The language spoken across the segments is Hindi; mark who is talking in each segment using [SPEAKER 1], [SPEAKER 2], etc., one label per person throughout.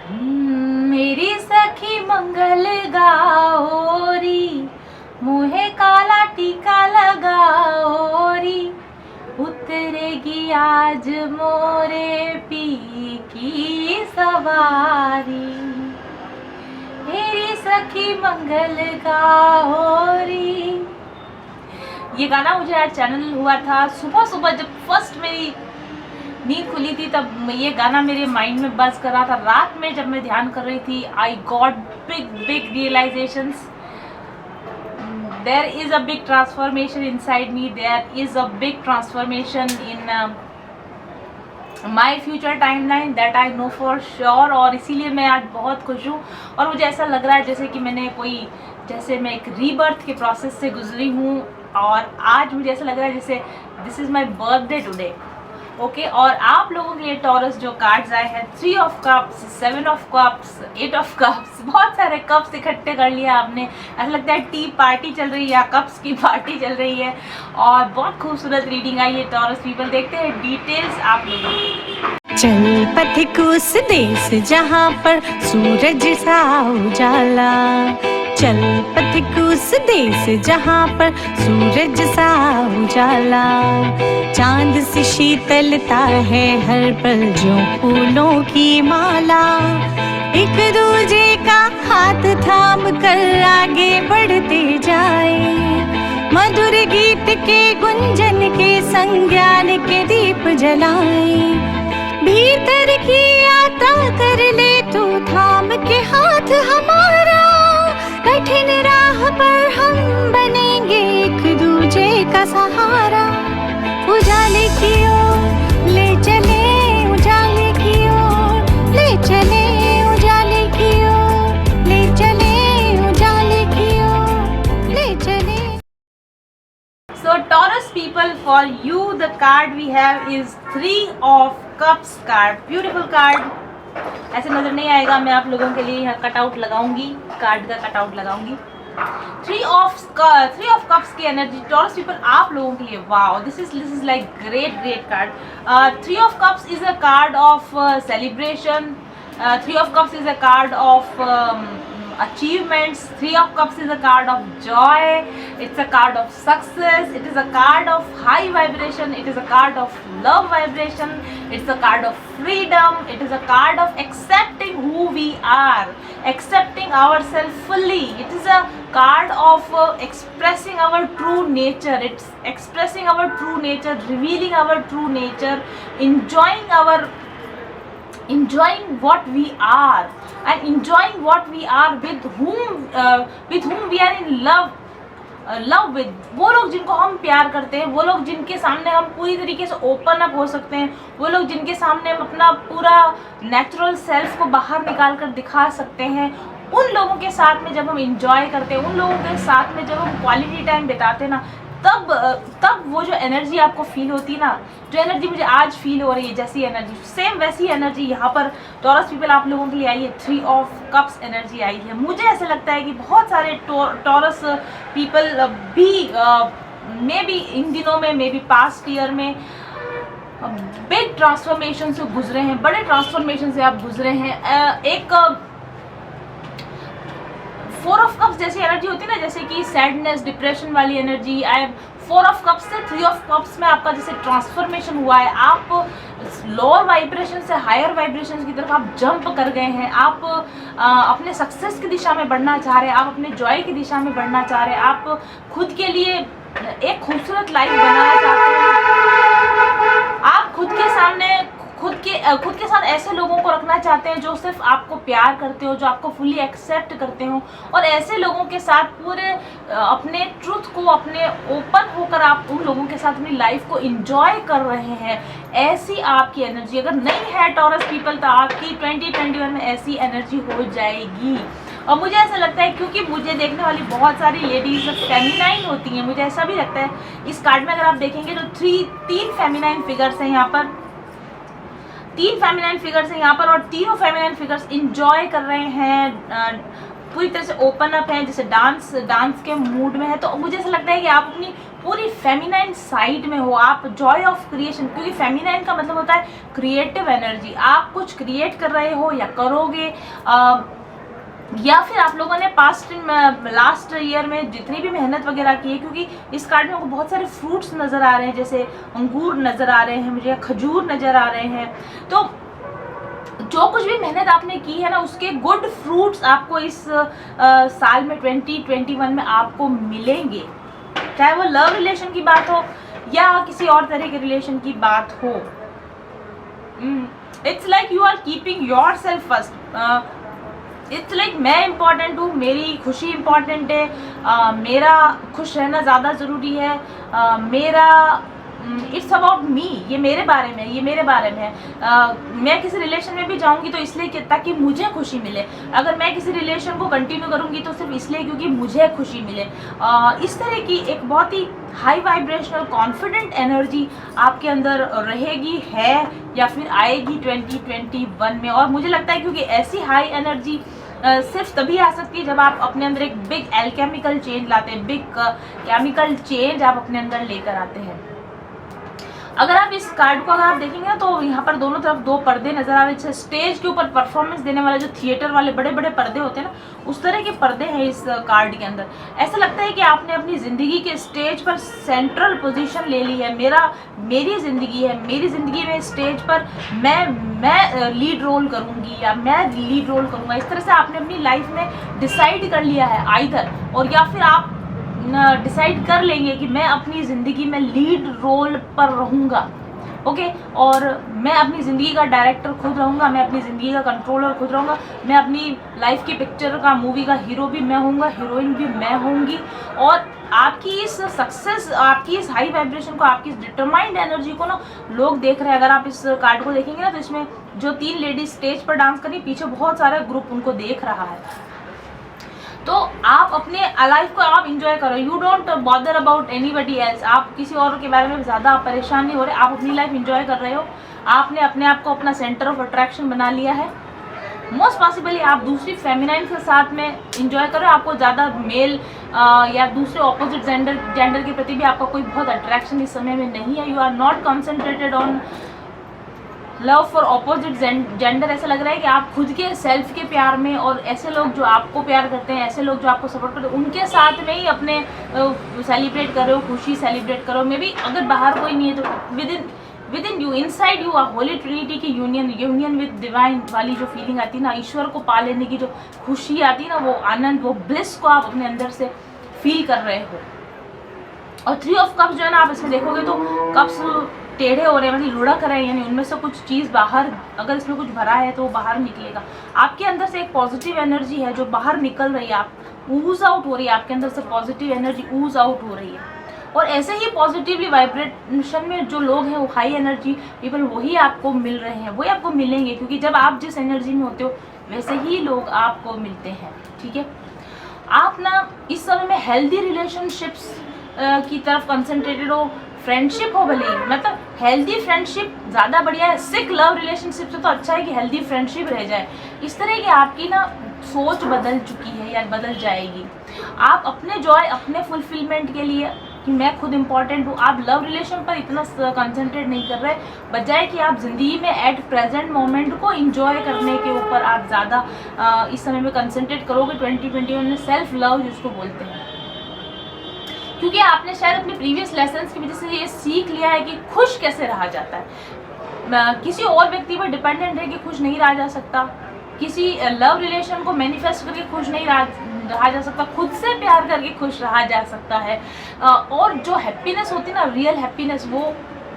[SPEAKER 1] मेरी सखी मंगल गाओरी, मुहे काला टीका लगाओरी, उतरेगी आज मोरे पी की सवारी। मेरी सखी मंगल गाओरी। ये गाना मुझे आज चैनल हुआ था सुबह सुबह, जब फर्स्ट मेरी नींद खुली थी तब ये गाना मेरे माइंड में बज कर रहा था। रात में जब मैं ध्यान कर रही थी, I got big big realisations. There is a big transformation inside me, there is a big transformation in my future timeline, that I know for sure. और इसीलिए मैं आज बहुत खुश हूँ और मुझे ऐसा लग रहा है जैसे कि मैं एक रीबर्थ के प्रोसेस से गुजरी हूँ। और आज मुझे ऐसा लग रहा है जैसे this is my birthday today. Okay, और आप लोगों के लिए टॉरस जो कार्ड्स आए हैं, 3 of cups, 7 of cups, 8 of cups, बहुत सारे कप्स इकट्ठे कर लिया आपने। ऐसा लगता है टी पार्टी चल रही है या कप्स की पार्टी चल रही है। और बहुत खूबसूरत रीडिंग आई है टॉरस पीपल। देखते हैं डिटेल्स आप लोगों की।
[SPEAKER 2] चल पथिक उस देश जहाँ पर सूरज सा उजाला, चल पथिक उस देश जहाँ पर सूरज सा उजाला, चांद से शीतलता है हर पल जो फूलों की माला, एक दूजे का हाथ थाम कर आगे बढ़ते जाए, मधुर गीत के गुंजन के संग ज्ञान के दीप जलाए, भीतर की यात्रा कर ले तू थाम के हाथ हमारा, कठिन राह पर हम बनेंगे एक दूजे का सहारा, उजाले की ओर ले चले, उजाले की ओर ले चले, उजाले की ओर ले चले, उजाले की ओर ले चले।
[SPEAKER 1] So Taurus people, for you the card we have is 3 of Cups card. Beautiful card. ऐसे नजर नहीं आएगा, मैं आप लोगों के लिए यहाँ कटआउट लगाऊंगी, कार्ड का कटआउट लगाऊंगी। 3 of Cups की एनर्जी टॉरस पीपल आप लोगों के लिए, wow, this is like great card. 3 of Cups is a card of celebration. 3 of Cups is a card of achievements. 3 of Cups is a card of joy. It's a card of success. It is a card of high vibration. It is a card of love vibration. It's a card of freedom. It is a card of accepting who we are, accepting ourselves fully. It is a card of expressing our true nature. It's expressing our true nature, revealing our true nature, enjoying what we are, and enjoying what we are with whom we are in love with। वो लोग जिनको हम प्यार करते हैं, वो लोग जिनके सामने हम पूरी तरीके से ओपन अप हो सकते हैं, वो लोग जिनके सामने हम अपना पूरा नेचुरल सेल्फ को बाहर निकाल कर दिखा सकते हैं, उन लोगों के साथ में जब हम इंजॉय करते हैं, उन लोगों के साथ में जब हम क्वालिटी टाइम बिताते हैं ना, तब वो जो एनर्जी आपको फील होती है ना, जो एनर्जी मुझे आज फील हो रही है, जैसी एनर्जी सेम वैसी एनर्जी यहाँ पर टॉरस पीपल आप लोगों के लिए आई है। 3 of Cups एनर्जी आई है। मुझे ऐसा लगता है कि बहुत सारे टॉरस पीपल भी मे बी इन दिनों में, मे बी पास्ट ईयर में बिग ट्रांसफॉर्मेशन से गुजरे हैं, बड़े ट्रांसफॉर्मेशन से आप गुजरे हैं। एक 4 of Cups जैसी एनर्जी होती है ना, जैसे कि सैडनेस, डिप्रेशन वाली एनर्जी। 4 of Cups से 3 of Cups में आपका जैसे ट्रांसफॉर्मेशन हुआ है, आप लोअर वाइब्रेशन से हायर वाइब्रेशन की तरफ आप जंप कर गए हैं, आप अपने सक्सेस की दिशा में बढ़ना चाह रहे हैं, आप अपने जॉय की दिशा में बढ़ना चाह रहे हैं, आप खुद के लिए एक खूबसूरत लाइफ बनाना चाहते हैं, आप खुद के साथ ऐसे लोगों को रखना चाहते हैं जो सिर्फ आपको प्यार करते हो, जो आपको फुली एक्सेप्ट करते हो, और ऐसे लोगों के साथ पूरे अपने ट्रुथ को, अपने ओपन होकर आप उन लोगों के साथ अपनी लाइफ को एंजॉय कर रहे हैं। ऐसी आपकी एनर्जी अगर नहीं है टॉरस पीपल, तो आपकी 2021 में ऐसी एनर्जी हो जाएगी। और मुझे ऐसा लगता है, क्योंकि मुझे देखने वाली बहुत सारी लेडीज फेमिनाइन होती हैं, मुझे ऐसा भी लगता है इस कार्ड में अगर आप देखेंगे तो 3 फेमिनाइन फिगर्स हैं यहाँ पर, 3 फेमिनाइन फिगर्स हैं यहाँ पर, और तीनों फेमिनाइन फिगर्स इंजॉय कर रहे हैं, पूरी तरह से ओपन अप हैं, जैसे डांस के मूड में है। तो मुझे ऐसा लगता है कि आप अपनी पूरी फेमिनाइन साइड में हो, आप जॉय ऑफ क्रिएशन, क्योंकि फेमिनाइन का मतलब होता है क्रिएटिव एनर्जी। आप कुछ क्रिएट कर रहे हो या करोगे, या फिर आप लोगों ने लास्ट ईयर में जितनी भी मेहनत वगैरह की है, क्योंकि इस कार्ड में आपको बहुत सारे फ्रूट्स नज़र आ रहे हैं, जैसे अंगूर नज़र आ रहे हैं मुझे, खजूर नज़र आ रहे हैं। तो जो कुछ भी मेहनत आपने की है ना, उसके गुड फ्रूट्स आपको इस साल में 2021 में आपको मिलेंगे, चाहे वो लव रिलेशन की बात हो या किसी और तरह के रिलेशन की बात हो। It's like you are keeping your self first. It's like मैं इम्पॉर्टेंट हूँ, मेरी खुशी इम्पॉर्टेंट है, मेरा खुश रहना ज़्यादा ज़रूरी है, मेरा इट्स अबाउट मी, ये मेरे बारे में, ये मेरे बारे में है। मैं किसी रिलेशन में भी जाऊंगी तो इसलिए कि ताकि मुझे खुशी मिले, अगर मैं किसी रिलेशन को कंटिन्यू करूंगी तो सिर्फ इसलिए क्योंकि मुझे खुशी मिले। इस तरह की एक बहुत ही हाई वाइब्रेशनल कॉन्फिडेंट एनर्जी आपके अंदर रहेगी, है या फिर आएगी 2021 में। और मुझे लगता है क्योंकि ऐसी हाई एनर्जी सिर्फ तभी आ सकती है जब आप अपने अंदर एक बिग एल्केमिकल चेंज लाते हैं, बिग केमिकल चेंज आप अपने अंदर लेकर आते हैं। अगर आप इस कार्ड को अगर आप देखेंगे ना, तो यहाँ पर दोनों तरफ दो पर्दे नजर आ रहे हैं। स्टेज के ऊपर परफॉर्मेंस देने वाले जो थिएटर वाले बड़े बड़े पर्दे होते हैं ना, उस तरह के पर्दे हैं इस कार्ड के अंदर। ऐसा लगता है कि आपने अपनी ज़िंदगी के स्टेज पर सेंट्रल पोजीशन ले ली है। मेरी ज़िंदगी है, मेरी ज़िंदगी में स्टेज पर मैं लीड रोल करूँगी या मैं लीड रोल करूँगा। इस तरह से आपने अपनी लाइफ में डिसाइड कर लिया है आइदर, और या फिर आप डिसाइड कर लेंगे कि मैं अपनी ज़िंदगी में लीड रोल पर रहूँगा, ओके, और मैं अपनी ज़िंदगी का डायरेक्टर खुद रहूँगा, मैं अपनी ज़िंदगी का कंट्रोलर खुद रहूँगा, मैं अपनी लाइफ की पिक्चर का, मूवी का हीरो भी मैं होऊंगा, हीरोइन भी मैं होंगी। और आपकी इस सक्सेस, आपकी इस हाई वाइब्रेशन को, आपकी इस डिटरमाइंड एनर्जी को ना लोग देख रहे हैं। अगर आप इस कार्ड को देखेंगे ना, तो इसमें जो 3 लेडीज स्टेज पर डांस कर रही, पीछे बहुत सारा ग्रुप उनको देख रहा है। तो आप अपने लाइफ को आप इंजॉय करो, you don't bother about anybody else. आप किसी और के बारे में ज़्यादा परेशान नहीं हो रहे, आप अपनी लाइफ इंजॉय कर रहे हो। आपने अपने आप को अपना सेंटर ऑफ अट्रैक्शन बना लिया है। मोस्ट पॉसिबली आप दूसरी फेमिनाइन के साथ में इंजॉय करो। आपको ज़्यादा मेल या दूसरे ऑपोजिट जेंडर के प्रति भी आपका कोई बहुत अट्रैक्शन इस समय में नहीं है। You are not concentrated on love for opposite gender. ऐसा लग रहा है कि आप खुद के सेल्फ के प्यार में, और ऐसे लोग जो आपको प्यार करते हैं, ऐसे लोग जो आपको सपोर्ट करते हैं, उनके साथ में ही अपने सेलिब्रेट करो, खुशी सेलिब्रेट करो। मे बी अगर बाहर कोई नहीं है तो with in you, inside you, Holi Trinity की यूनियन विद डिवाइन वाली जो फीलिंग आती है ना, ईश्वर को पा लेने की जो खुशी आती है ना, वो आनंद, वो ब्लिस को आप अपने अंदर से फील कर रहे हो। और 3 ऑफ कप्स जो है ना, आप इसमें देखोगे तो कप्स टेढ़े हो रहे हैं, मतलब लुढ़क रहे हैं, यानी उनमें से कुछ चीज़ बाहर, अगर इसमें कुछ भरा है तो वो बाहर निकलेगा। आपके अंदर से एक पॉजिटिव एनर्जी है जो बाहर निकल रही है, आप ऊज आउट हो रही है, आपके अंदर से पॉजिटिव एनर्जी ऊज आउट हो रही है। और ऐसे ही पॉजिटिवली वाइब्रेशन में जो लोग हैं, वो हाई एनर्जी पीपल, वही आपको मिल रहे हैं, वही आपको मिलेंगे, क्योंकि जब आप जिस एनर्जी में होते हो वैसे ही लोग आपको मिलते हैं। ठीक है, आप ना इस समय में हेल्दी रिलेशनशिप्स की तरफ कंसंट्रेटेड हो, फ्रेंडशिप हो भले ही, मतलब हेल्दी फ्रेंडशिप ज़्यादा बढ़िया है। सिक लव रिलेशनशिप से तो अच्छा है कि हेल्दी फ्रेंडशिप रह जाए। इस तरह की आपकी ना सोच बदल चुकी है या बदल जाएगी। आप अपने जॉय, अपने फुलफिलमेंट के लिए कि मैं खुद इम्पॉर्टेंट हूँ, आप लव रिलेशन पर इतना कंसंट्रेट नहीं कर रहे, बजाय कि आप ज़िंदगी में एट प्रेजेंट मोमेंट को इंजॉय करने के ऊपर आप ज़्यादा इस समय में कंसंट्रेट करोगे 2021 में। सेल्फ लव जिसको बोलते हैं, क्योंकि आपने शायद अपने प्रीवियस लेसन्स की वजह से ये सीख लिया है कि खुश कैसे रहा जाता है। किसी और व्यक्ति पर डिपेंडेंट रह के खुश नहीं रहा जा सकता, किसी लव रिलेशन को मैनिफेस्ट करके खुश नहीं रहा जा सकता, खुद से प्यार करके खुश रहा जा सकता है। और जो हैप्पीनेस होती है ना, रियल हैप्पीनेस, वो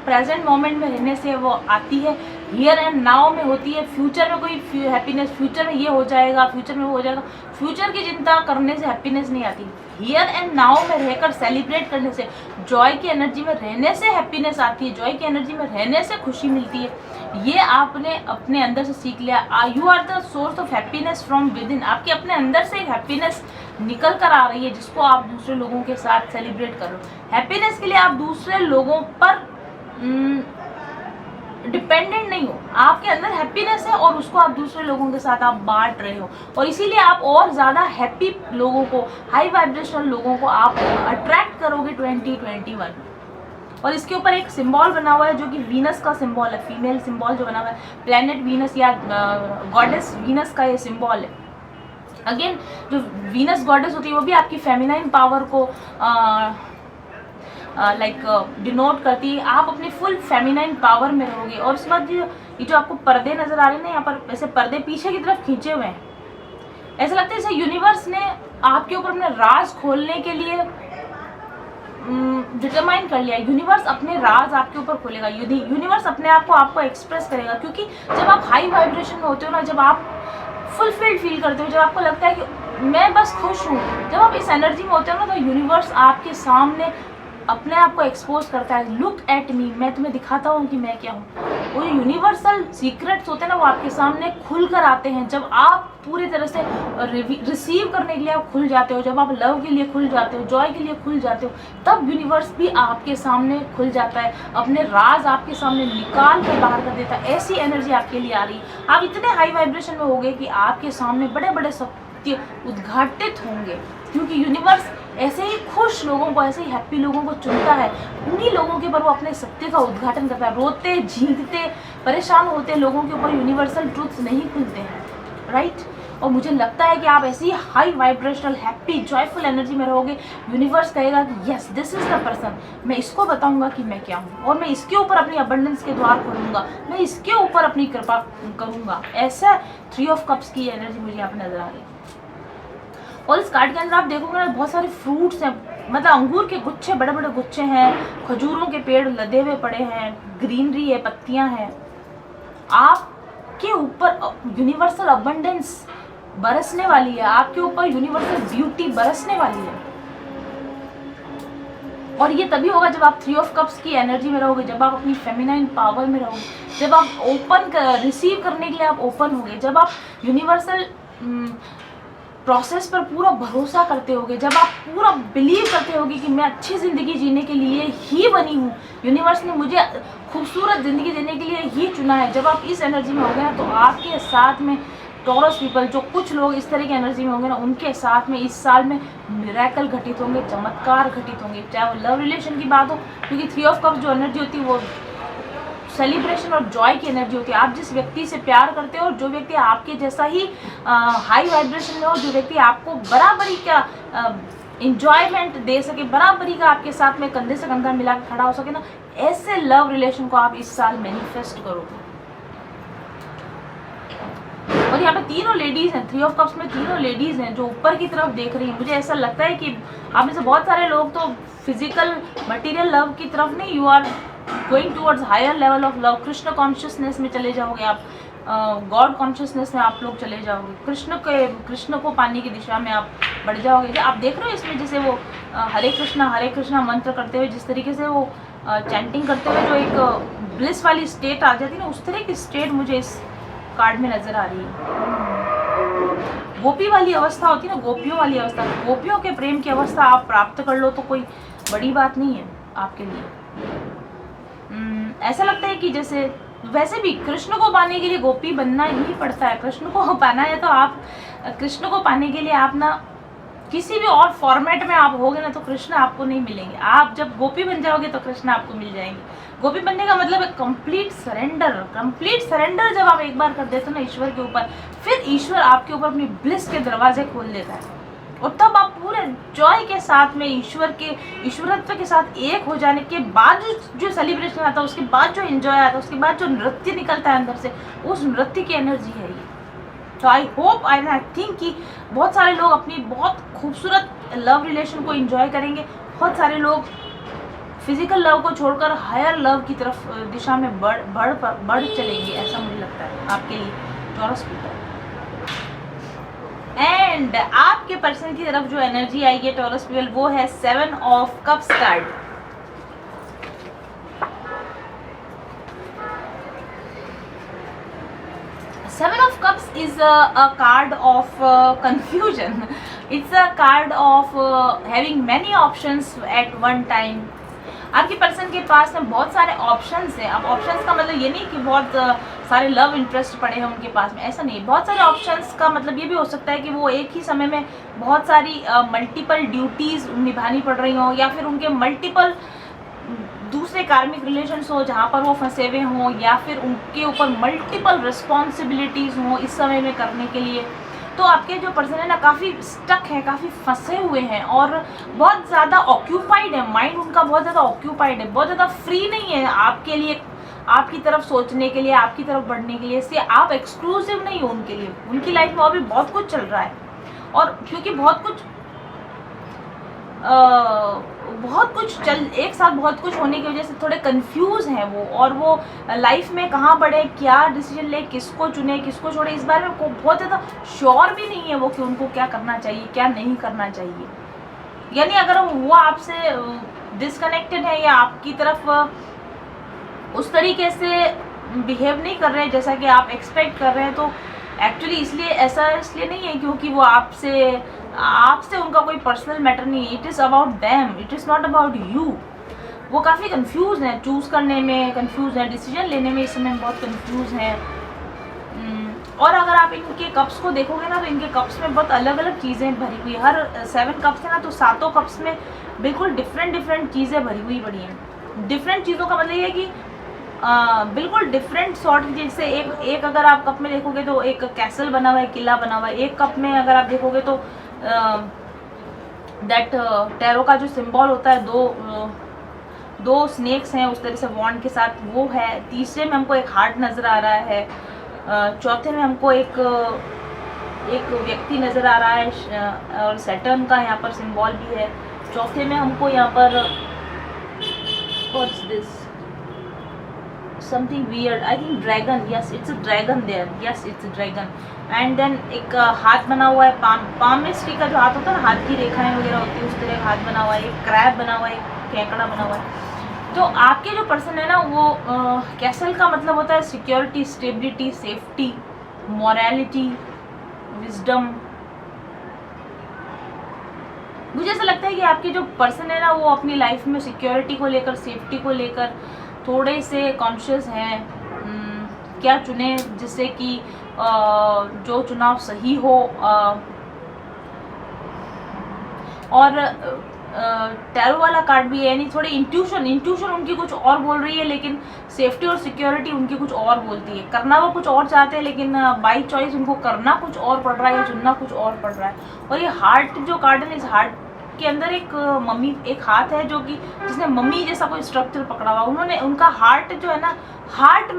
[SPEAKER 1] प्रेजेंट मोमेंट में रहने से वो आती है, हियर एंड नाउ में होती है। फ्यूचर में कोई हैप्पीनेस, फ्यूचर में ये हो जाएगा, फ्यूचर में वो हो जाएगा, फ्यूचर की चिंता करने से हैप्पीनेस नहीं आती। हियर एंड नाउ में रहकर सेलिब्रेट करने से, जॉय की एनर्जी में रहने से हैप्पीनेस आती है, जॉय की एनर्जी में रहने से खुशी मिलती है। ये आपने अपने अंदर से सीख लिया। You are the source of happiness from within. आपके अपने अंदर से एक हैप्पीनेस निकल कर आ रही है, जिसको आप दूसरे लोगों के साथ सेलिब्रेट कर रहे हो। हैप्पीनेस के लिए आप दूसरे लोगों पर डिपेंडेंट नहीं हो, आपके अंदर हैप्पीनेस है और उसको आप दूसरे लोगों के साथ आप बांट रहे हो, और इसीलिए आप और ज़्यादा हैप्पी लोगों को, हाई वाइब्रेशनल लोगों को आप अट्रैक्ट करोगे 2021। और इसके ऊपर एक सिंबल बना हुआ है जो कि वीनस का सिंबल है, फीमेल सिंबल जो बना हुआ है, प्लैनेट वीनस या गॉडेस वीनस का ये सिंबल है। अगेन जो वीनस गॉडेस होती है वो भी आपकी फेमिनाइन पावर को डिनोट करती है। आप अपनी फुल फेमिनाइन पावर में रहोगे। और उसके बाद ये जो आपको पर्दे नजर आ रहे हैं ना, यहाँ पर ऐसे पर्दे पीछे की तरफ खींचे हुए हैं, ऐसा लगता है जैसे यूनिवर्स ने आपके ऊपर अपने राज खोलने के लिए डिटरमाइन कर लिया। यूनिवर्स अपने राज आपके ऊपर खोलेगा, यूनिवर्स अपने आप को आपको एक्सप्रेस करेगा। क्योंकि जब आप हाई वाइब्रेशन में होते हो ना, जब आप फुलफिल्ड फील करते हो, जब आपको लगता है कि मैं बस खुश हूँ, जब आप इस एनर्जी में होते हो ना, तो यूनिवर्स आपके सामने अपने आप को एक्सपोज करता है। लुक एट मी, मैं तुम्हें दिखाता हूँ कि मैं क्या हूँ। वो यूनिवर्सल सीक्रेट्स होते हैं ना, वो आपके सामने खुल कर आते हैं जब आप पूरी तरह से रिसीव करने के लिए आप खुल जाते हो, जब आप लव के लिए खुल जाते हो, जॉय के लिए खुल जाते हो, तब यूनिवर्स भी आपके सामने खुल जाता है, अपने राज आपके सामने निकाल कर बाहर कर देता है। ऐसी एनर्जी आपके लिए आ रही है। आप इतने हाई वाइब्रेशन में होंगे कि आपके सामने बड़े बड़े सत्य उद्घाटित होंगे, क्योंकि यूनिवर्स ऐसे ही खुश लोगों को, ऐसे ही हैप्पी लोगों को चुनता है। उन्हीं लोगों के ऊपर वो अपने सत्य का उद्घाटन करता है। रोते झींकते परेशान होते लोगों के ऊपर यूनिवर्सल ट्रूथ्स नहीं खुलते हैं, राइट। और मुझे लगता है कि आप ऐसी high vibrational happy joyful energy में रहोगे। यूनिवर्स कहेगा कि yes this is the person, मैं इसको बताऊंगा कि मैं क्या हूँ, और मैं इसके ऊपर अपनी अबंडेंस के द्वार खोलूंगा, मैं इसके ऊपर अपनी कृपा करूंगा। ऐसा 3 ऑफ कप्स की एनर्जी मुझे यहाँ पे नजर आ रही है। और इस कार्ड के अंदर आप देखोगे ना, बहुत सारे फ्रूट्स हैं, मतलब अंगूर के गुच्छे, बड़े बड़े गुच्छे हैं, खजूरों के पेड़ लदे हुए पड़े हैं, ग्रीनरी है, पत्तियां हैं। आपके ऊपर यूनिवर्सल अबंडेंस बरसने वाली है, आपके ऊपर यूनिवर्सल ब्यूटी बरसने वाली है। और ये तभी होगा जब आप 3 ऑफ कप्स की एनर्जी में रहोगे, जब आप अपनी फेमिनाइन पावर में रहोगे, जब आप ओपन रिसीव करने के लिए आप ओपन होगे, जब आप यूनिवर्सल प्रोसेस पर पूरा भरोसा करते होगे, जब आप पूरा बिलीव करते होगे कि मैं अच्छी ज़िंदगी जीने के लिए ही बनी हूँ, यूनिवर्स ने मुझे खूबसूरत ज़िंदगी देने के लिए ही चुना है। जब आप इस एनर्जी में होंगे ना, तो आपके साथ में टॉरस पीपल, जो कुछ लोग इस तरह की एनर्जी में होंगे ना, उनके साथ में इस साल में मिरेकल घटित होंगे, चमत्कार घटित होंगे। चाहे वो लव रिलेशन की बात हो, क्योंकि 3 ऑफ कप्स जो एनर्जी होती है वो सेलिब्रेशन और जॉय की एनर्जी होती है। आप जिस व्यक्ति से प्यार करते हो, और जो व्यक्ति आपके जैसा ही हाई वाइब्रेशन में हो, जो व्यक्ति आपको बराबरी का इंजॉयमेंट दे सके, बराबरी का आपके साथ में कंधे से कंधा मिला के खड़ा हो सके ना, ऐसे लव रिलेशन को आप इस साल मैनिफेस्ट करोगे। और यहाँ पे तीनों लेडीज हैं, 3 ऑफ कप्स में तीनों लेडीज हैं जो ऊपर की तरफ देख रही हैं। मुझे ऐसा लगता है कि आप में से बहुत सारे लोग तो फिजिकल मटेरियल लव की तरफ नहीं, you are going towards higher level of love. Krishna consciousness में चले जाओगे आप, गॉड कॉन्शियसनेस में आप लोग चले जाओगे, कृष्ण को पाने की दिशा में आप बढ़ जाओगे। आप देख रहे हो इसमें जैसे वो हरे कृष्णा मंत्र करते हुए, जिस तरीके से वो चैंटिंग करते हुए जो एक ब्लिस वाली स्टेट आ जाती है ना, उस तरह की स्टेट मुझे इस कार्ड में नजर आ रही है। गोपी वाली अवस्था होती है ना, गोपियों वाली अवस्था, गोपियों के प्रेम की अवस्था आप प्राप्त कर लो तो कोई बड़ी बात नहीं है आपके लिए। ऐसा लगता है कि जैसे, वैसे भी कृष्ण को पाने के लिए गोपी बनना ही पड़ता है। कृष्ण को पाना है तो आप, कृष्ण को पाने के लिए आप ना किसी भी और फॉर्मेट में आप होगे ना, तो कृष्ण आपको नहीं मिलेंगे। आप जब गोपी बन जाओगे तो कृष्ण आपको मिल जाएंगे। गोपी बनने का मतलब है कंप्लीट सरेंडर। कंप्लीट सरेंडर जब आप एक बार कर देते हो ना ईश्वर के ऊपर, फिर ईश्वर आपके ऊपर अपनी ब्लिस के दरवाजे खोल देता है, और तब आप पूरे जॉय के साथ में ईश्वरत्व के साथ एक हो जाने के बाद जो सेलिब्रेशन आता है, उसके बाद जो एंजॉय आता है, उसके बाद जो नृत्य निकलता है अंदर से, उस नृत्य की एनर्जी है ये। तो आई होप, आई थिंक कि बहुत सारे लोग अपनी बहुत खूबसूरत लव रिलेशन को एंजॉय करेंगे। बहुत सारे लोग फिजिकल लव को छोड़कर हायर लव की तरफ दिशा में बढ़ चलेंगे, ऐसा मुझे लगता है आपके लिए टॉरस पीपल। एंड आपके पर्सन की तरफ जो एनर्जी आई है टॉरस पीपल, वो है 7 of cups card. Seven of Cups is a card of confusion. It's a card of having many options at one time. आपके पर्सन के पास में बहुत सारे ऑप्शंस हैं। अब ऑप्शंस का मतलब ये नहीं कि बहुत सारे लव इंटरेस्ट पड़े हैं उनके पास में, ऐसा नहीं। बहुत सारे ऑप्शंस का मतलब ये भी हो सकता है कि वो एक ही समय में बहुत सारी मल्टीपल ड्यूटीज़ निभानी पड़ रही हों, या फिर उनके मल्टीपल दूसरे कार्मिक रिलेशंस हो जहाँ पर वो फंसे हुए हों, या फिर उनके ऊपर मल्टीपल रिस्पॉन्सिबिलिटीज़ हों इस समय में करने के लिए। तो आपके जो पर्सन है ना काफ़ी स्टक है, काफ़ी फंसे हुए हैं और बहुत ज़्यादा ऑक्यूपाइड है, माइंड उनका बहुत ज़्यादा ऑक्यूपाइड है, बहुत ज़्यादा फ्री नहीं है आपके लिए, आपकी तरफ सोचने के लिए, आपकी तरफ बढ़ने के लिए। इसलिए आप एक्सक्लूसिव नहीं हो उनके लिए, उनकी लाइफ में अभी बहुत कुछ चल रहा है। और क्योंकि बहुत कुछ एक साथ बहुत कुछ होने की वजह से थोड़े कंफ्यूज हैं वो, और वो लाइफ में कहाँ बढ़े, क्या डिसीजन ले, किसको चुने, किसको छोड़े, इस बारे में बहुत ज़्यादा श्योर भी नहीं है वो कि उनको क्या करना चाहिए, क्या नहीं करना चाहिए। यानी अगर वो आपसे डिसकनेक्टेड है या आपकी तरफ उस तरीके से बिहेव नहीं कर रहे हैं जैसा कि आप एक्सपेक्ट कर रहे हैं, तो एक्चुअली इसलिए नहीं है क्योंकि वो आपसे उनका कोई पर्सनल मैटर नहीं है। It is about them, it is not about you. वो काफ़ी कंफ्यूज हैं, चूज़ करने में कंफ्यूज हैं, डिसीजन लेने में इस समय बहुत कंफ्यूज हैं। और अगर आप इनके कप्स को देखोगे ना, तो इनके कप्स में बहुत अलग अलग चीज़ें भरी हुई, हर 7 कप्स है ना, तो 7 कप्स में बिल्कुल डिफरेंट चीज़ें भरी हुई पड़ी हैं। डिफरेंट चीज़ों का मतलब ये है कि बिल्कुल डिफरेंट सॉर्ट की, जैसे एक अगर आप कप में देखोगे तो एक कैसल बना हुआ है, किला बना हुआ है। एक कप में अगर आप देखोगे तो दैट टैरो का जो सिंबल होता है, दो स्नेक्स हैं उस तरह से वॉन्ड के साथ, वो है। तीसरे में हमको एक हार्ट नज़र आ रहा है। चौथे में हमको एक व्यक्ति नज़र आ रहा है और सैटर्न का यहाँ पर सिंबल भी है। चौथे में हमको यहाँ पर what's this, something weird, I think dragon, yes it's a dragon there, yes it's a dragon। and then एक हाथ बना हुआ है, पाम में स्टिक का जो हाथ होता है ना, हाथ की रेखाएं वगैरह होती है, उस तरह का हाथ बना हुआ है। एक क्रैब बना हुआ है, एक केकड़ा बना हुआ है। तो आपके जो पर्सन है ना, वो कैसल का मतलब होता है security, stability, safety, morality, wisdom. मुझे ऐसा लगता है कि आपके जो पर्सन है ना, वो अपनी लाइफ में सिक्योरिटी को लेकर, सेफ्टी को लेकर थोड़े से कॉन्शियस हैं। क्या चुने जिससे कि जो चुनाव सही हो। और टैरो वाला कार्ड भी है, यानी थोड़ी इंट्यूशन उनकी कुछ और बोल रही है, लेकिन सेफ्टी और सिक्योरिटी उनकी कुछ और बोलती है। करना वो कुछ और चाहते हैं, लेकिन बाई चॉइस उनको करना कुछ और पड़ रहा है या चुनना कुछ और पड़ रहा है। और ये हार्ट जो कार्ड है, इस हार्ट के अंदर एक हाथ है जो कि जिसने मम्मी जैसा कोई स्ट्रक्चर पकड़ा हुआ। उनका हार्ट जो है ना, हार्ट के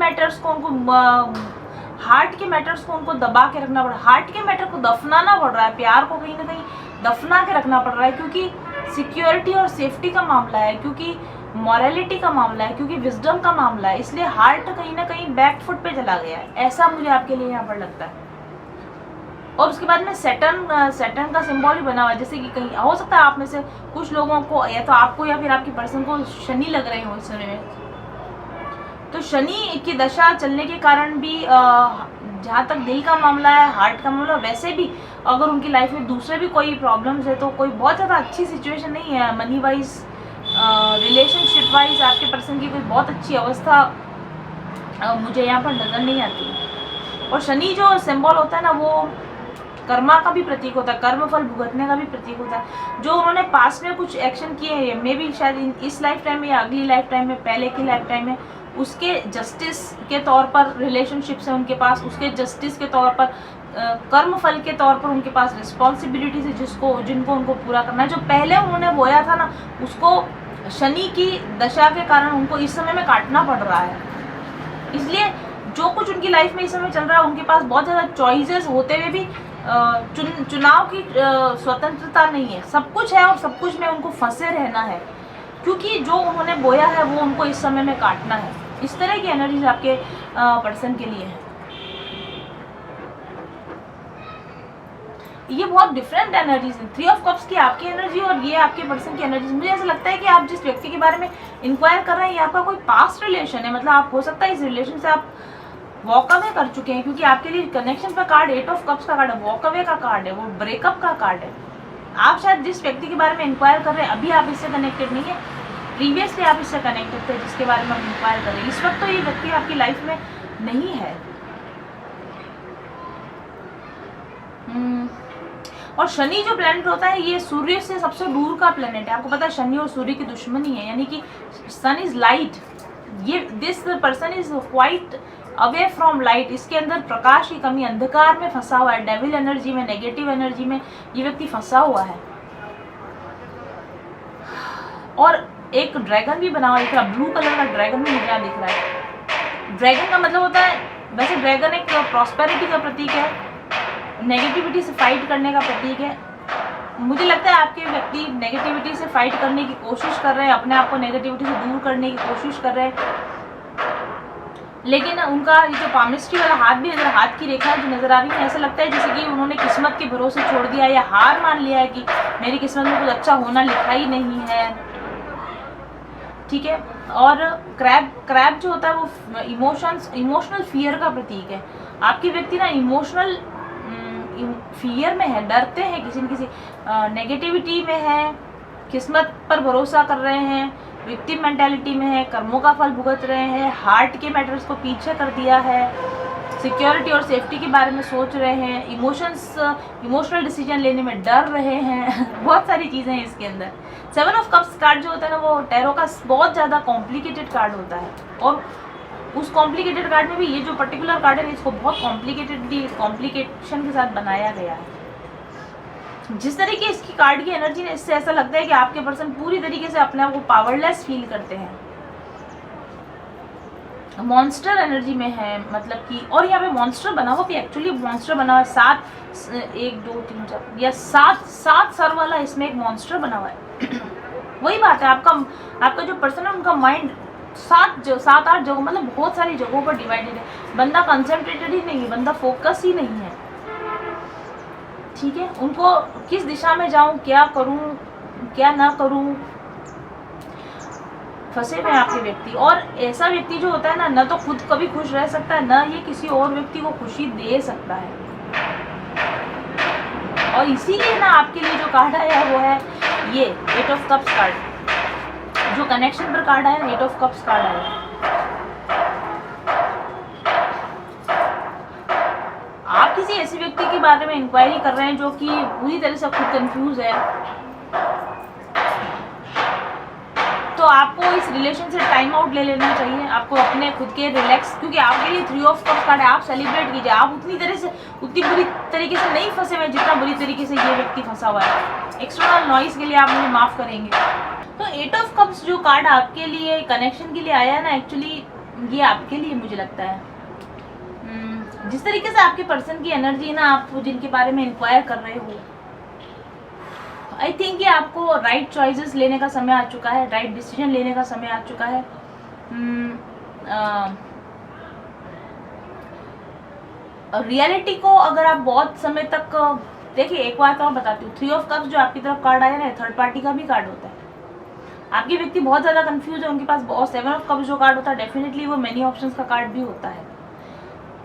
[SPEAKER 1] मैटर्स को उनको दबा के रखना पड़ रहा है। हार्ट के मैटर को दफनाना पड़ रहा है, प्यार को कहीं ना कहीं दफना के रखना पड़ रहा है, क्योंकि सिक्योरिटी और सेफ्टी का मामला है, क्योंकि मॉरलिटी का मामला है, क्योंकि विजडम का मामला है। इसलिए हार्ट कहीं ना कहीं बैक फुट पे चला गया है, ऐसा मुझे आपके लिए यहाँ पर लगता है। और उसके बाद में सैटर्न का सिंबल भी बना हुआ है, जैसे कि कहीं हो सकता है आप में से कुछ लोगों को, या तो आपको या फिर आपके पर्सन को शनि लग रहे हो इस समय में। तो शनि की दशा चलने के कारण भी जहाँ तक दिल का मामला है, हार्ट का मामला, वैसे भी अगर उनकी लाइफ में दूसरे भी कोई प्रॉब्लम्स है, तो कोई बहुत ज़्यादा अच्छी सिचुएशन नहीं है मनी वाइज, रिलेशनशिप वाइज आपके पर्सन की कोई बहुत अच्छी अवस्था मुझे यहाँ पर नज़र नहीं आती। और शनि जो सिंबल होता है ना, वो कर्मा का भी प्रतीक होता है, कर्म फल भुगतने का भी प्रतीक होता है। जो उन्होंने पास्ट में कुछ एक्शन किए हैं, मे भी शायद इस लाइफ टाइम में या अगली लाइफ टाइम में, पहले की लाइफ टाइम में, उसके जस्टिस के तौर पर रिलेशनशिप्स है उनके पास, उसके जस्टिस के तौर पर, कर्म फल के तौर पर उनके पास रिस्पॉन्सिबिलिटीज है जिनको उनको पूरा करना है। जो पहले उन्होंने बोया था ना, उसको शनि की दशा के कारण उनको इस समय में काटना पड़ रहा है। इसलिए जो कुछ उनकी लाइफ में इस समय चल रहा है, उनके पास बहुत ज़्यादा चॉइसेस होते हुए भी चुनाव की स्वतंत्रता नहीं है। सब कुछ है और सब कुछ में उनको फंसे रहना है, क्योंकि जो उन्होंने बोया है वो उनको इस समय में काटना है। इस तरह की एनर्जीज आपके पर्सन के लिए है। ये बहुत डिफरेंट एनर्जीज हैं। 3 ऑफ कप्स की आपकी एनर्जी और ये आपके पर्सन की एनर्जी। मुझे ऐसा लगता है कि आप जिस व्यक्ति के बारे में इंक्वायर कर रहे हैं, ये आपका कोई पास्ट रिलेशन है। मतलब आप हो सकता है इस रिलेशन से आप वॉक अवे कर चुके हैं, क्योंकि आपके लिए कनेक्शन का कार्ड 8 ऑफ कप्स का कार्ड है, वॉक अवे का कार्ड है, वो ब्रेकअप का कार्ड है। आप शायद जिस व्यक्ति के बारे में इंक्वायर कर रहे हैं, अभी आप इससे कनेक्टेड नहीं है, प्रीवियसली आप इससे कनेक्टेड थे, जिसके बारे में हम इंक्वायर कर रहे हैं। इस वक्त तो ये व्यक्ति आपकी लाइफ में नहीं है। और शनि जो प्लैनेट होता है ये सूर्य से सबसे दूर का प्लैनेट है। आपको पता है शनि और सूर्य की दुश्मनी है, यानी कि सन इज लाइट, ये this person is quite away from light. इसके अंदर प्रकाश की कमी, अंधकार में फंसा हुआ है, डेविल एनर्जी में, नेगेटिव एनर्जी में ये व्यक्ति फंसा हुआ है। और एक ड्रैगन भी बना हुआ दिख रहा है, ब्लू कलर का ड्रैगन भी मुझे दिख रहा है। ड्रैगन का मतलब होता है, वैसे ड्रैगन एक प्रॉस्पेरिटी का प्रतीक है, नेगेटिविटी से फाइट करने का प्रतीक है। मुझे लगता है आपके व्यक्ति नेगेटिविटी से फाइट करने की कोशिश कर रहे हैं, अपने आप को नेगेटिविटी से दूर करने की कोशिश कर रहे हैं, लेकिन उनका ये जो पामिस्ट्री वाला हाथ भी नजर, हाथ की रेखा जो नजर आ रही है, ऐसा लगता है जैसे कि उन्होंने किस्मत के भरोसे छोड़ दिया या हार मान लिया है कि मेरी किस्मत में कुछ अच्छा होना लिखा ही नहीं है। ठीक है। और क्रैब जो होता है वो इमोशनल फियर का प्रतीक है। आपके व्यक्ति ना इमोशनल फियर में है, डरते हैं किसी न किसी, नेगेटिविटी में है, किस्मत पर भरोसा कर रहे हैं, विक्टिम मेंटालिटी में है, कर्मों का फल भुगत रहे हैं, हार्ट के मैटर्स को पीछे कर दिया है, सिक्योरिटी और सेफ्टी के बारे में सोच रहे हैं, इमोशनल डिसीजन लेने में डर रहे हैं बहुत सारी चीज़ें हैं इसके अंदर। 7 ऑफ कप्स कार्ड जो होता है ना वो टैरो का बहुत ज़्यादा कॉम्प्लिकेटेड कार्ड होता है, और उस कॉम्प्लिकेटेड कार्ड में भी ये जो पर्टिकुलर कार्ड है इसको बहुत कॉम्प्लिकेशन के साथ बनाया गया है। जिस तरीके इसकी कार्ड की एनर्जी है, इससे ऐसा लगता है कि आपके पर्सन पूरी तरीके से अपने आप को पावरलेस फील करते हैं, मॉन्स्टर एनर्जी में है, मतलब कि, और यहाँ पे मॉन्स्टर बना हुआ भी, एक्चुअली मॉन्स्टर बना हुआ है 1 2 3 4 या 7 सर वाला इसमें एक मॉन्स्टर बना हुआ है वही बात है, आपका जो पर्सन है उनका माइंड 7-8 जगहों, मतलब बहुत सारी जगहों पर डिवाइडेड है। बंदा कंसंट्रेटेड ही नहीं है, बंदा फोकस ही नहीं है। ठीक है। उनको किस दिशा में जाऊं, क्या करूं, क्या ना करूं, फंसे हुए आपके व्यक्ति। और ऐसा व्यक्ति जो होता है ना, न तो खुद कभी खुश रह सकता है, न ये किसी और व्यक्ति को खुशी दे सकता है। और इसीलिए ना आपके लिए जो कार्ड आया वो है ये 8 ऑफ कप्स कार्ड, जो कनेक्शन पर कार्ड आया, 8 ऑफ कप्स कार्ड आया। आप किसी ऐसे व्यक्ति के बारे में इंक्वायरी कर रहे हैं जो कि पूरी तरह से खुद कंफ्यूज है, तो आपको इस रिलेशन से टाइम आउट ले लेना चाहिए। आपको अपने खुद के रिलैक्स, क्योंकि आपके लिए 3 ऑफ कप्स कार्ड है, आप सेलिब्रेट कीजिए। आप उतनी बुरी तरीके से नहीं फंसे हुए जितना बुरी तरीके से ये व्यक्ति फंसा हुआ है। एक्सटर्नल नॉइस के लिए आप मुझे माफ करेंगे। तो 8 ऑफ कप्स जो कार्ड आपके लिए कनेक्शन के लिए आया है ना, एक्चुअली ये आपके लिए मुझे लगता है, जिस तरीके से आपके पर्सन की एनर्जी ना, आप जिनके बारे में इंक्वायर कर रहे हो, आई थिंक कि आपको राइट चॉइसेस लेने का समय आ चुका है, राइट डिसीजन लेने का समय आ चुका है। रियलिटी को अगर आप बहुत समय तक देखिए, एक बात और बताती हूँ, 3 ऑफ कप्स जो आपकी तरफ कार्ड आया ना, थर्ड पार्टी का भी कार्ड होता है। आपके व्यक्ति बहुत ज़्यादा कंफ्यूज है, उनके पास बहुत 7 ऑफ कप्स जो कार्ड होता है, डेफिनेटली वो मेनी ऑप्शंस का कार्ड भी होता है।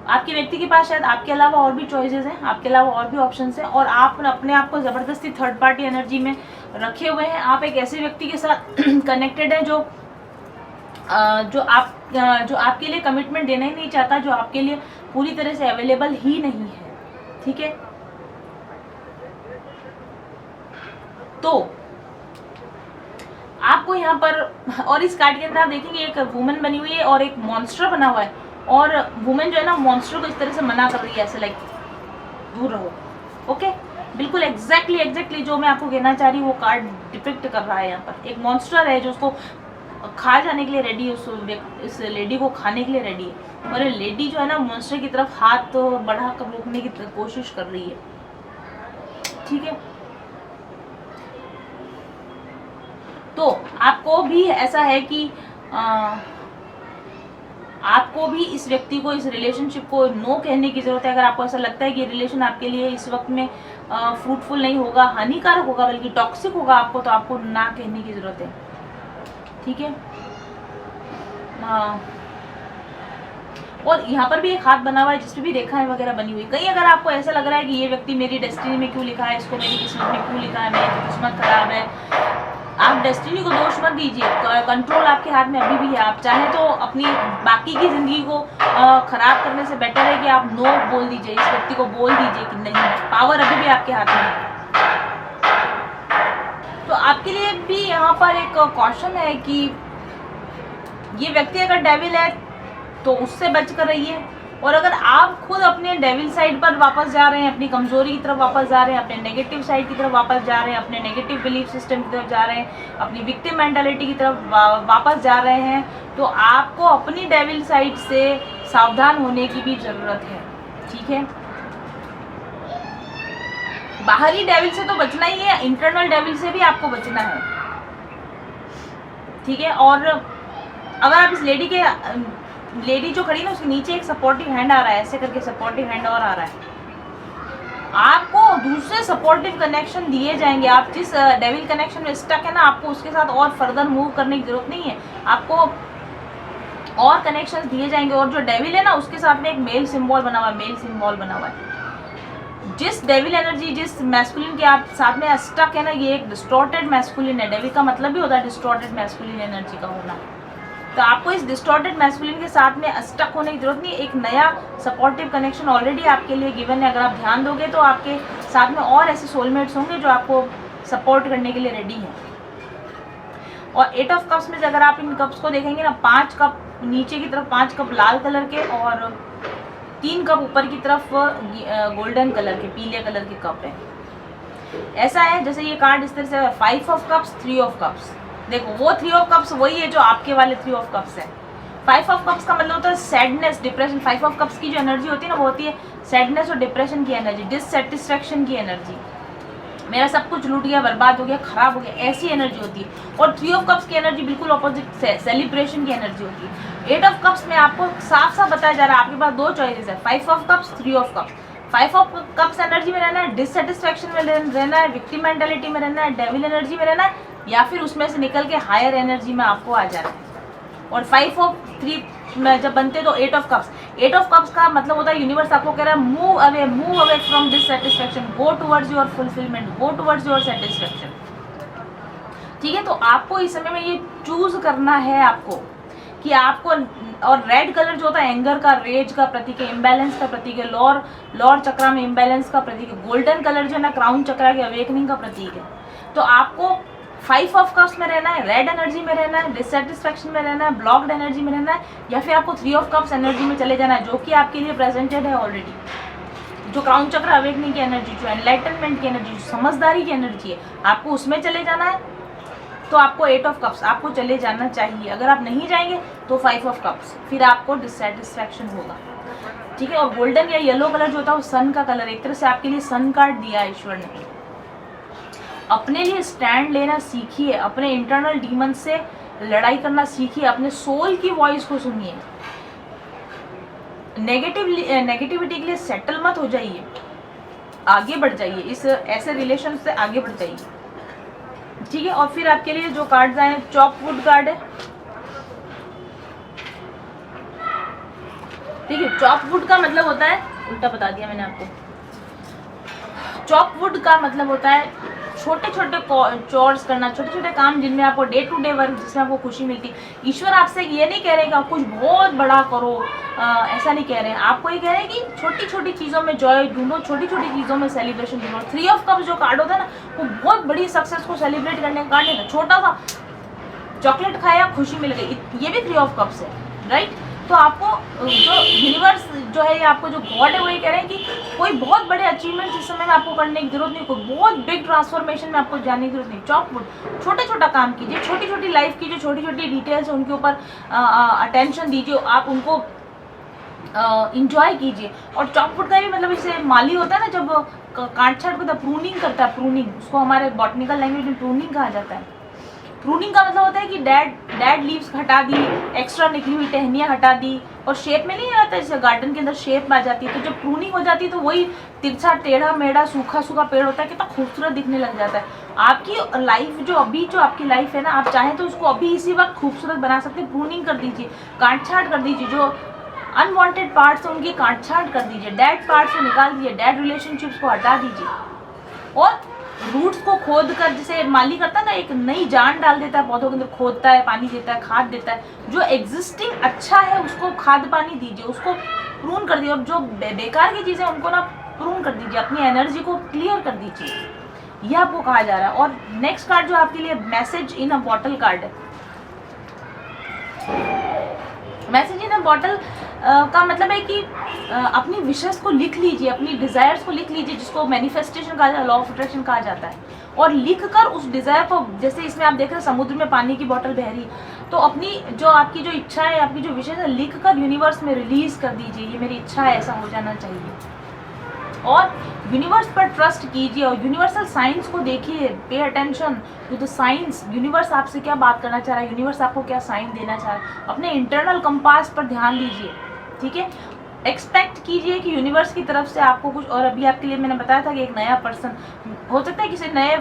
[SPEAKER 1] आपके व्यक्ति के पास शायद आपके अलावा और भी चॉइसेस हैं, आपके अलावा और भी ऑप्शंस हैं, और आप अपने आप को ज़बरदस्ती थर्ड पार्टी एनर्जी में रखे हुए हैं। आप एक ऐसे व्यक्ति के साथ कनेक्टेड हैं जो आपके लिए कमिटमेंट देना ही नहीं चाहता, जो आपके लिए पूरी तरह से अवेलेबल ही नहीं है। ठीक है। तो आपको यहाँ पर, और इस कार्ड के अंदर आप देखेंगे एक वुमन बनी हुई है और एक मॉन्स्टर बना हुआ है, और वुमेन जो है ना मॉन्स्टर को इस तरह से मना कर रही है, ऐसे लाइक दूर रहो। ओके, बिल्कुल एग्जैक्टली जो मैं आपको कहना चाह रही हूँ वो कार्ड डिपिक्ट कर रहा है। यहाँ पर एक मॉन्स्टर है जो उसको खा जाने के लिए रेडी है, इस लेडी को खाने के लिए रेडी है, और ये लेडी जो है ना मॉन्स्टर की तरफ हाथ बढ़ा कर रोकने की कोशिश कर रही है। ठीक है। तो आपको भी ऐसा है कि आपको भी इस व्यक्ति को, इस रिलेशनशिप को नो कहने की ज़रूरत है। अगर आपको ऐसा लगता है कि रिलेशन आपके लिए इस वक्त में फ्रूटफुल नहीं होगा, हानिकारक होगा, बल्कि टॉक्सिक होगा आपको, तो आपको ना कहने की ज़रूरत है। ठीक है। और यहाँ पर भी एक हाथ बना हुआ है जिसपे भी रेखाएं वगैरह बनी हुई। कहीं अगर आपको ऐसा लग रहा है कि ये व्यक्ति मेरी डेस्टिनी में क्यों लिखा है, इसको मेरी किस्मत में क्यों लिखा है, मेरी किस्मत खराब है, आप डेस्टिनी को दोष मत दीजिए, कंट्रोल आपके हाथ में अभी भी है। आप चाहें तो अपनी बाकी की ज़िंदगी को ख़राब करने से बेटर है कि आप नो बोल दीजिए, इस व्यक्ति को बोल दीजिए कि नहीं, पावर अभी भी आपके हाथ में है। तो आपके लिए भी यहाँ पर एक क्वेश्चन है कि ये व्यक्ति अगर डेविल है तो उससे बच कर रहिए, और अगर आप खुद अपने डेविल साइड पर वापस जा रहे हैं, अपनी कमजोरी की तरफ वापस जा रहे हैं, अपने नेगेटिव साइड की तरफ वापस जा रहे हैं, अपने नेगेटिव बिलीफ सिस्टम की तरफ जा रहे हैं, अपनी विक्टिम मेंटालिटी की तरफ वापस जा रहे हैं, तो आपको अपनी डेविल साइड से सावधान होने की भी ज़रूरत है। ठीक है, बाहरी डेविल से तो बचना ही है, इंटरनल डेविल से भी आपको बचना है। ठीक है, और अगर आप इस लेडी जो खड़ी है ना, उसके नीचे एक सपोर्टिव हैंड आ रहा है, ऐसे करके सपोर्टिव हैंड और आ रहा है। आपको दूसरे सपोर्टिव कनेक्शन दिए जाएंगे। आप जिस डेविल कनेक्शन में स्टक है ना, आपको उसके साथ और फर्दर मूव करने की जरूरत नहीं है, आपको और कनेक्शंस दिए जाएंगे। और जो डेविल है ना, उसके साथ में एक मेल सिंबल बना हुआ है, मेल सिंबल बना हुआ है। जिस डेविल एनर्जी, जिस मैस्कुलिन के आप साथ में स्टक है ना, ये एक डिस्टॉर्टेड मैस्कुलिन है। डेविल का मतलब भी होता है डिस्टॉर्टेड मैस्कुलिन एनर्जी का होना। तो आपको इस डिस्टॉर्टेड मैस्कुलिन के साथ में स्टक होने की जरूरत नहीं है। एक नया सपोर्टिव कनेक्शन ऑलरेडी आपके लिए गिवन है। अगर आप ध्यान दोगे तो आपके साथ में और ऐसे सोलमेट्स होंगे जो आपको सपोर्ट करने के लिए रेडी हैं। और 8 ऑफ कप्स में अगर आप इन कप्स को देखेंगे ना, 5 कप नीचे की तरफ, 5 कप लाल कलर के और 3 कप ऊपर की तरफ गोल्डन कलर के, पीले कलर के कप है। ऐसा है जैसे ये कार्ड इस तरह से 5 ऑफ कप्स, 3 ऑफ कप्स। देखो वो 3 ऑफ कप्स वही है जो आपके वाले 3 ऑफ कप्स है। 5 ऑफ कप्स का मतलब होता है सैडनेस, डिप्रेशन। 5 ऑफ कप्स की जो एनर्जी होती है ना, वो होती है सैडनेस और डिप्रेशन की एनर्जी, डिससेटिस्फैक्शन की एनर्जी। मेरा सब कुछ लूट गया, बर्बाद हो गया, खराब हो गया, ऐसी एनर्जी होती है। और 3 ऑफ कप्स की एनर्जी बिल्कुल ऑपोजिट, सेलिब्रेशन की एनर्जी होती है। 8 ऑफ कप्स में आपको साफ साफ बताया जा रहा है आपके पास 2 चॉइसेस है, 5 of cups, 3 of cups. 5 of cups energy में रहना है, डिससेटिस्फैक्शन में रहना है, विक्टिम मेंटालिटी में रहना है, डेविल एनर्जी में रहना है, या फिर उसमें से निकल के हायर एनर्जी में आपको आ जाना है। और 5 ऑफ 3 में जब बनते तो 8 ऑफ कप्स। 8 ऑफ कप्स का मतलब होता है यूनिवर्स आपको कह रहा है move away from dissatisfaction, go towards your fulfilment, go towards your satisfaction. ठीक है, तो आपको इस समय में ये चूज करना है आपको कि आपको। और रेड कलर जो होता है एंगर का, रेज का प्रतीक है, इम्बैलेंस का प्रतीक है, लॉर चक्रा में इम्बैलेंस का प्रतीक है। गोल्डन कलर जो है ना, क्राउन चक्रा के अवेकनिंग का प्रतीक है। तो आपको 5 ऑफ कप्स में रहना है, रेड एनर्जी में रहना है, डिससेटिस्फैक्शन में रहना है, ब्लॉक्ड एनर्जी में रहना है, या फिर आपको 3 ऑफ कप्स एनर्जी में चले जाना है, जो कि आपके लिए प्रेजेंटेड है ऑलरेडी। जो क्राउन चक्र अवेकनिंग की एनर्जी, जो एनलाइटनमेंट की एनर्जी, जो समझदारी की एनर्जी है, आपको उसमें चले जाना है। तो आपको 8 ऑफ कप्स आपको चले जाना चाहिए। अगर आप नहीं जाएंगे तो 5 ऑफ कप्स, फिर आपको डिससेटिस्फैक्शन होगा। ठीक है, और गोल्डन या येलो कलर जो होता है वो सन का कलर, एक तरह से आपके लिए सन कार्ड दिया है ईश्वर ने। अपने लिए स्टैंड लेना सीखिए, अपने इंटरनल डीमन से लड़ाई करना सीखिए, अपने सोल की वॉइस को सुनिए। नेगेटिविटी के लिए सेटल मत हो जाइए, आगे बढ़ जाइए, इस ऐसे रिलेशन से आगे बढ़ जाइए। ठीक है, और फिर आपके लिए जो कार्ड्स आए, चॉपवुड कार्ड है। ठीक है, चॉपवुड का मतलब होता है, उल्टा बता दिया मैंने आपको। चॉपवुड का मतलब होता है छोटे छोटे चोर्स करना, छोटे छोटे काम जिनमें आपको डे टू डे वर्क, जिसमें आपको खुशी मिलती है। ईश्वर आपसे ये नहीं कह रहे कि आप कुछ बहुत बड़ा करो, ऐसा नहीं कह रहे हैं। आपको ये कह रहे हैं कि छोटी छोटी चीज़ों में जॉय ढूंढो, छोटी छोटी चीज़ों में सेलिब्रेशन ढूंढो। 3 ऑफ कप्स जो कार्ड होता है ना, वो बहुत बड़ी सक्सेस को सेलिब्रेट करने का कार्ड है। छोटा सा चॉकलेट खाया, खुशी मिल गई, ये भी 3 ऑफ कप्स है, राइट। तो आपको जो यूनिवर्स जो है, आपको जो गॉड है, वो ये कह रहे हैं कि कोई बहुत बड़े अचीवमेंट इस समय में आपको करने की जरूरत नहीं, कोई बहुत बिग ट्रांसफॉर्मेशन में आपको जाने की जरूरत नहीं। चॉपवुड, छोटा छोटा काम कीजिए, छोटी छोटी लाइफ की जो छोटी छोटी डिटेल्स है उनके ऊपर अटेंशन दीजिए, आप उनको इंजॉय कीजिए। और चॉपवुड का भी मतलब इसे माली होता है ना, जब काट छाट करता है, प्रूनिंग करता है, प्रूनिंग, उसको हमारे बॉटनिकल लैंग्वेज में प्रूनिंग कहा जाता है। प्रूनिंग का मतलब होता है कि डेड लीव्स हटा दी, एक्स्ट्रा निकली हुई टहनियाँ हटा दी, और शेप में नहीं आता, जैसे गार्डन के अंदर शेप आ जाती है। तो जब प्रूनिंग हो जाती है तो वही तिरछा टेढ़ा मेढ़ा सूखा सूखा पेड़ होता है, कितना खूबसूरत दिखने लग जाता है। आपकी लाइफ जो आपकी लाइफ है ना, आप चाहें तो उसको अभी इसी वक्त खूबसूरत बना सकते हैं। प्रूनिंग कर दीजिए, काट छाट कर दीजिए, जो अनवांटेड पार्ट्स हैं उनकी काट छाट कर दीजिए, डेड पार्ट्स को निकाल दीजिए, डेड रिलेशनशिप्स को हटा दीजिए। और रूट्स को खोद कर, जैसे माली करता है ना, एक नई जान डाल देता है पौधों के अंदर, खोदता है, पानी देता है, खाद देता है। जो एग्जिस्टिंग अच्छा है उसको खाद पानी दीजिए, उसको प्रून कर दीजिए, और जो बेकार की चीज़ें उनको ना प्रून कर दीजिए, अपनी एनर्जी को क्लियर कर दीजिए, यह आपको कहा जा रहा है। और नेक्स्ट कार्ड जो आपके लिए मैसेज इन अ बॉटल कार्ड है। मैसेज इन अ बॉटल का मतलब है कि अपनी विशेस को लिख लीजिए, अपनी डिज़ायर्स को लिख लीजिए, जिसको मैनिफेस्टेशन कहा जाता है, लॉ ऑफ अट्रैक्शन कहा जाता है। और लिख कर उस डिज़ायर को, जैसे इसमें आप देख रहे हैं समुद्र में पानी की बॉटल बह रही, तो अपनी जो आपकी जो इच्छा है, आपकी जो विशेष है, लिख कर यूनिवर्स में रिलीज़ कर दीजिए, ये मेरी इच्छा है, ऐसा हो जाना चाहिए। और यूनिवर्स पर ट्रस्ट कीजिए और यूनिवर्सल साइंस को देखिए, pay attention to the science. Universe आपसे क्या बात करना चाह रहा है, यूनिवर्स आपको क्या साइन देना चाह रहा है, अपने इंटरनल कंपास पर ध्यान दीजिए, ठीक है। एक्सपेक्ट कीजिए कि यूनिवर्स की तरफ से आपको कुछ, और अभी आपके लिए मैंने बताया था कि एक नया पर्सन हो सकता है, किसी नए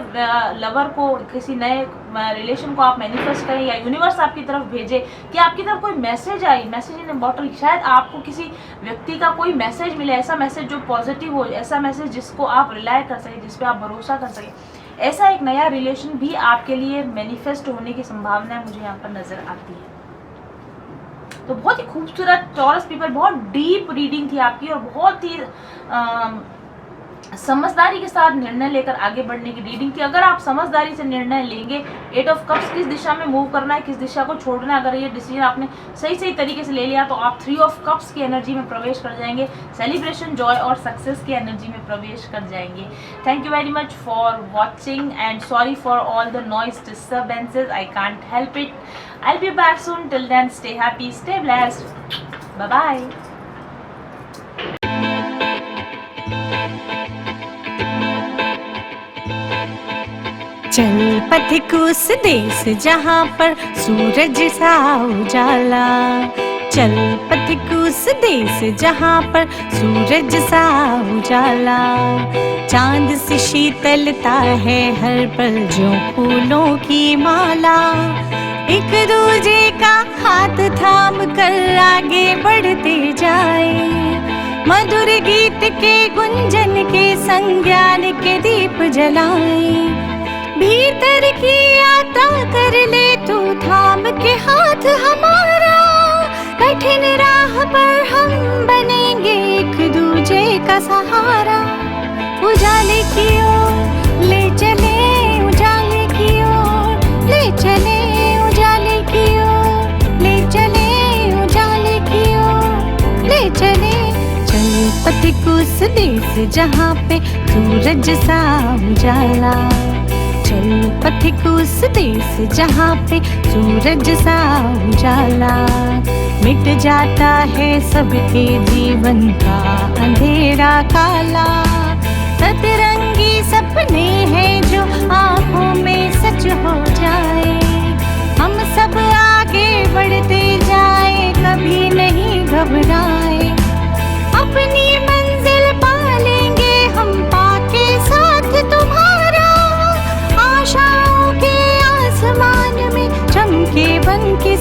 [SPEAKER 1] लवर को, किसी नए रिलेशन को आप मैनिफेस्ट करें, या यूनिवर्स आपकी तरफ भेजे कि आपकी तरफ कोई मैसेज आई, मैसेज इन बॉटल। शायद आपको किसी व्यक्ति का कोई मैसेज मिले, ऐसा मैसेज जो पॉजिटिव हो, ऐसा मैसेज जिसको आप रिलाय कर सकें, जिस पर आप भरोसा कर सकें। ऐसा एक नया रिलेशन भी आपके लिए मैनिफेस्ट होने की संभावना मुझे यहाँ पर नज़र आती है। तो बहुत ही खूबसूरत टॉरस पीपल, बहुत डीप रीडिंग थी आपकी, और बहुत ही समझदारी के साथ निर्णय लेकर आगे बढ़ने की रीडिंग थी। अगर आप समझदारी से निर्णय लेंगे, 8 ऑफ कप्स किस दिशा में मूव करना है, किस दिशा को छोड़ना है, अगर ये डिसीजन आपने सही तरीके से ले लिया, तो आप 3 ऑफ कप्स की एनर्जी में प्रवेश कर जाएंगे, सेलिब्रेशन, जॉय और सक्सेस की एनर्जी में प्रवेश कर जाएंगे। Thank you very much for watching and sorry for all the noise disturbances, I can't help it. I'll be back soon. Till then, stay happy, stay blessed. Bye bye.
[SPEAKER 2] चल पथिक उस देश जहाँ पर सूरज सा उजाला, चल पथिक उस देश जहाँ पर सूरज सा उजाला। चांद सी शीतलता है हर पल जो फूलों की माला, एक दूजे का हाथ थाम कर आगे बढ़ते जाए। मधुर गीत के गुंजन के संग ज्ञान के दीप जलाए। भीतर की यात्रा कर ले तू थाम के हाथ हमारा, कठिन राह पर हम बनेंगे एक दूजे का सहारा। उजाले की ओर ले चले, उजाले की ओर ले चले, उजाले की ओर ले चले, उजाले की ओर ले चले। चल पथिक उस देश जहाँ पे सूरज सा उजाला, चल पथिक उस देश जहाँ पे सूरज सा उजाला। मिट जाता है सबके जीवन का अंधेरा काला, सतरंगी सपने हैं जो आँखों में सच हो जाए। हम सब आगे बढ़ते जाए, कभी नहीं घबराए। अपनी मंजिल पालेंगे हम पाके साथ तुम्हारा। आशाओं के आसमान में चमके बनके